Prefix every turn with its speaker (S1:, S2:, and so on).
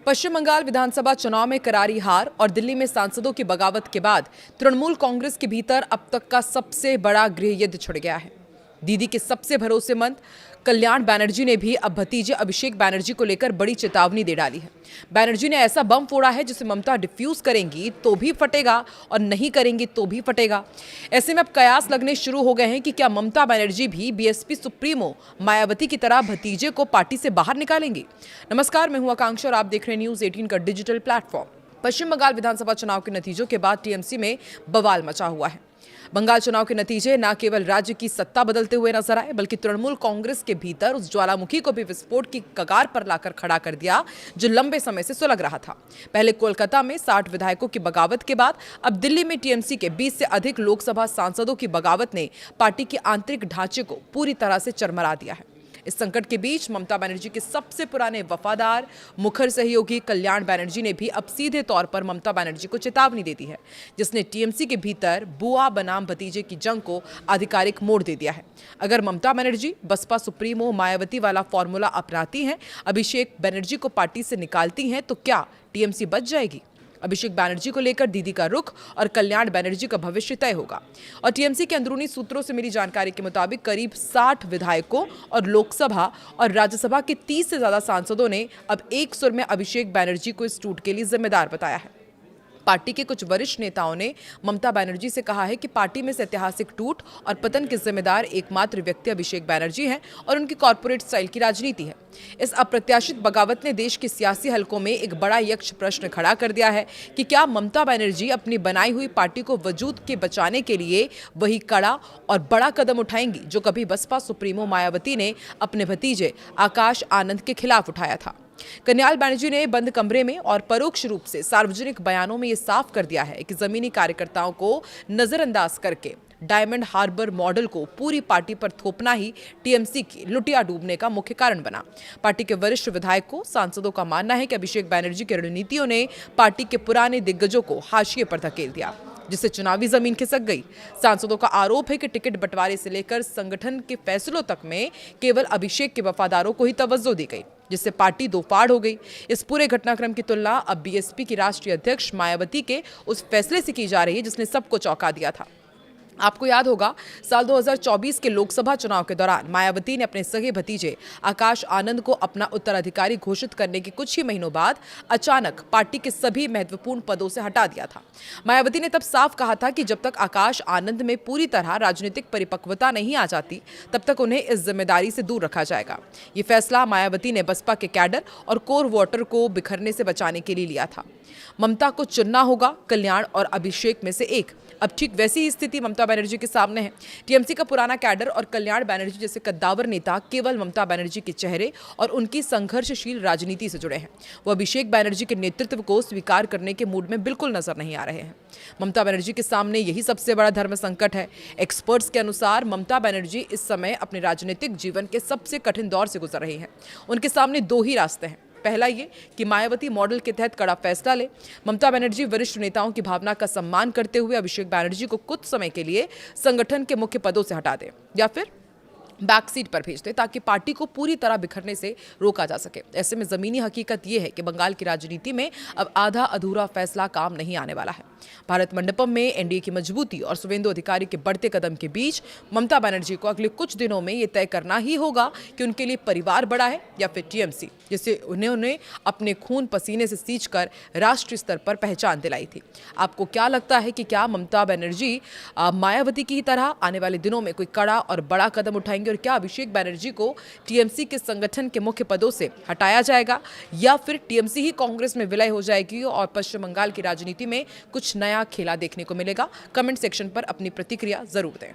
S1: पश्चिम बंगाल विधानसभा चुनाव में करारी हार और दिल्ली में सांसदों की बगावत के बाद तृणमूल कांग्रेस के भीतर अब तक का सबसे बड़ा गृह युद्ध छिड़ गया है। दीदी के सबसे भरोसेमंद कल्याण बनर्जी ने भी अब भतीजे अभिषेक बनर्जी को लेकर बड़ी चेतावनी दे डाली है। बनर्जी ने ऐसा बम फोड़ा है जिसे ममता डिफ्यूज करेंगी तो भी फटेगा और नहीं करेंगी तो भी फटेगा। ऐसे में अब कयास लगने शुरू हो गए हैं कि क्या ममता बनर्जी भी बीएसपी सुप्रीमो मायावती की तरह भतीजे को पार्टी से बाहर निकालेंगी। नमस्कार, मैं हूं आकांक्षा और आप देख रहे हैं न्यूज 18 का डिजिटल प्लेटफॉर्म। पश्चिम बंगाल विधानसभा चुनाव के नतीजों के बाद टीएमसी में बवाल मचा हुआ है। बंगाल चुनाव के नतीजे न केवल राज्य की सत्ता बदलते हुए नजर आए, बल्कि तृणमूल कांग्रेस के भीतर उस ज्वालामुखी को भी विस्फोट की कगार पर लाकर खड़ा कर दिया जो लंबे समय से सुलग रहा था। पहले कोलकाता में 60 विधायकों की बगावत के बाद अब दिल्ली में टीएमसी के 20 से अधिक लोकसभा सांसदों की बगावत ने पार्टी के आंतरिक ढांचे को पूरी तरह से चरमरा दिया है। इस संकट के बीच ममता बनर्जी के सबसे पुराने वफादार मुखर सहयोगी कल्याण बनर्जी ने भी अब सीधे तौर पर ममता बनर्जी को चेतावनी दे दी है, जिसने टीएमसी के भीतर बुआ बनाम भतीजे की जंग को आधिकारिक मोड़ दे दिया है। अगर ममता बनर्जी बसपा सुप्रीमो मायावती वाला फॉर्मूला अपनाती हैं, अभिषेक बनर्जी को पार्टी से निकालती हैं, तो क्या टीएमसी बच जाएगी? अभिषेक बनर्जी को लेकर दीदी का रुख और कल्याण बनर्जी का भविष्य तय होगा। और टीएमसी के अंदरूनी सूत्रों से मिली जानकारी के मुताबिक करीब 60 विधायकों और लोकसभा और राज्यसभा के 30 से ज्यादा सांसदों ने अब एक सुर में अभिषेक बनर्जी को इस टूट के लिए जिम्मेदार बताया है। पार्टी के कुछ वरिष्ठ नेताओं ने ममता बनर्जी से कहा है कि पार्टी में से ऐतिहासिक टूट और पतन के जिम्मेदार एकमात्र व्यक्ति अभिषेक बनर्जी हैं और उनकी कॉर्पोरेट स्टाइल की राजनीति है। इस अप्रत्याशित बगावत ने देश के सियासी हलकों में एक बड़ा यक्ष प्रश्न खड़ा कर दिया है कि क्या ममता बनर्जी अपनी बनाई हुई पार्टी को वजूद के बचाने के लिए वही कड़ा और बड़ा कदम उठाएंगी जो कभी बसपा सुप्रीमो मायावती ने अपने भतीजे आकाश आनंद के खिलाफ उठाया था। कल्याण बनर्जी ने बंद कमरे में और परोक्ष रूप से सार्वजनिक बयानों में यह साफ कर दिया है कि जमीनी कार्यकर्ताओं को नजरअंदाज करके डायमंड हार्बर मॉडल को पूरी पार्टी पर थोपना ही टीएमसी की लुटिया डूबने का मुख्य कारण बना। पार्टी के वरिष्ठ विधायकों सांसदों का मानना है कि अभिषेक बनर्जी की रणनीतियों ने पार्टी के पुराने दिग्गजों को हाशिए पर धकेल दिया, जिससे चुनावी जमीन खिसक गई। सांसदों का आरोप है कि टिकट बंटवारे से लेकर संगठन के फैसलों तक में केवल अभिषेक के वफादारों को ही तवज्जो दी गई, जिससे पार्टी दो फाड़ हो गई। इस पूरे घटनाक्रम की तुलना अब बीएसपी की राष्ट्रीय अध्यक्ष मायावती के उस फैसले से की जा रही है जिसने सबको चौंका दिया था। आपको याद होगा, साल 2024 के लोकसभा चुनाव के दौरान मायावती ने अपने सगे भतीजे आकाश आनंद को अपना उत्तराधिकारी घोषित करने के कुछ ही महीनों बाद अचानक पार्टी के सभी महत्वपूर्ण पदों से हटा दिया था। मायावती ने तब साफ कहा था कि जब तक आकाश आनंद में पूरी तरह राजनीतिक परिपक्वता नहीं आ जाती, तब तक उन्हें इस जिम्मेदारी से दूर रखा जाएगा। ये फैसला मायावती ने बसपा के कैडर और कोर वोटर को बिखरने से बचाने के लिए लिया था। ममता को चुनना होगा कल्याण और अभिषेक में से एक। अब ठीक वैसी ही स्थिति ममता बनर्जी के सामने है। टीएमसी का पुराना कैडर और कल्याण बनर्जी जैसे कद्दावर नेता केवल ममता बनर्जी के चेहरे और उनकी संघर्षशील राजनीति से जुड़े हैं। वो अभिषेक बनर्जी के नेतृत्व को स्वीकार करने के मूड में बिल्कुल नजर नहीं आ रहे हैं। ममता बनर्जी के सामने यही सबसे बड़ा धर्म संकट है। एक्सपर्ट्स के अनुसार ममता बनर्जी इस समय अपने राजनीतिक जीवन के सबसे कठिन दौर से गुजर रही हैं। उनके सामने दो ही रास्ते हैं। पहला ये कि मायावती मॉडल के तहत कड़ा फैसला ले, ममता बनर्जी वरिष्ठ नेताओं की भावना का सम्मान करते हुए अभिषेक बनर्जी को कुछ समय के लिए संगठन के मुख्य पदों से हटा दे, या फिर बैक सीट पर भेज दे ताकि पार्टी को पूरी तरह बिखरने से रोका जा सके। ऐसे में जमीनी हकीकत यह है कि बंगाल की राजनीति में अब आधा अधूरा फैसला काम नहीं आने वाला है। भारत मंडपम में एनडीए की मजबूती और शुवेंदु अधिकारी के बढ़ते कदम के बीच ममता बनर्जी को अगले कुछ दिनों में यह तय करना ही होगा कि उनके लिए परिवार बड़ा है या फिर टीएमसी, जिसे उन्होंने अपने खून पसीने से सींचकर राष्ट्रीय स्तर पर पहचान दिलाई थी। आपको क्या लगता है कि क्या ममता बनर्जी मायावती की तरह आने वाले दिनों में कोई कड़ा और बड़ा कदम उठाएंगे और क्या अभिषेक बनर्जी को टीएमसी के संगठन के मुख्य पदों से हटाया जाएगा या फिर टीएमसी ही कांग्रेस में विलय हो जाएगी और पश्चिम बंगाल की राजनीति में कुछ नया खेला देखने को मिलेगा? कमेंट सेक्शन पर अपनी प्रतिक्रिया जरूर दें।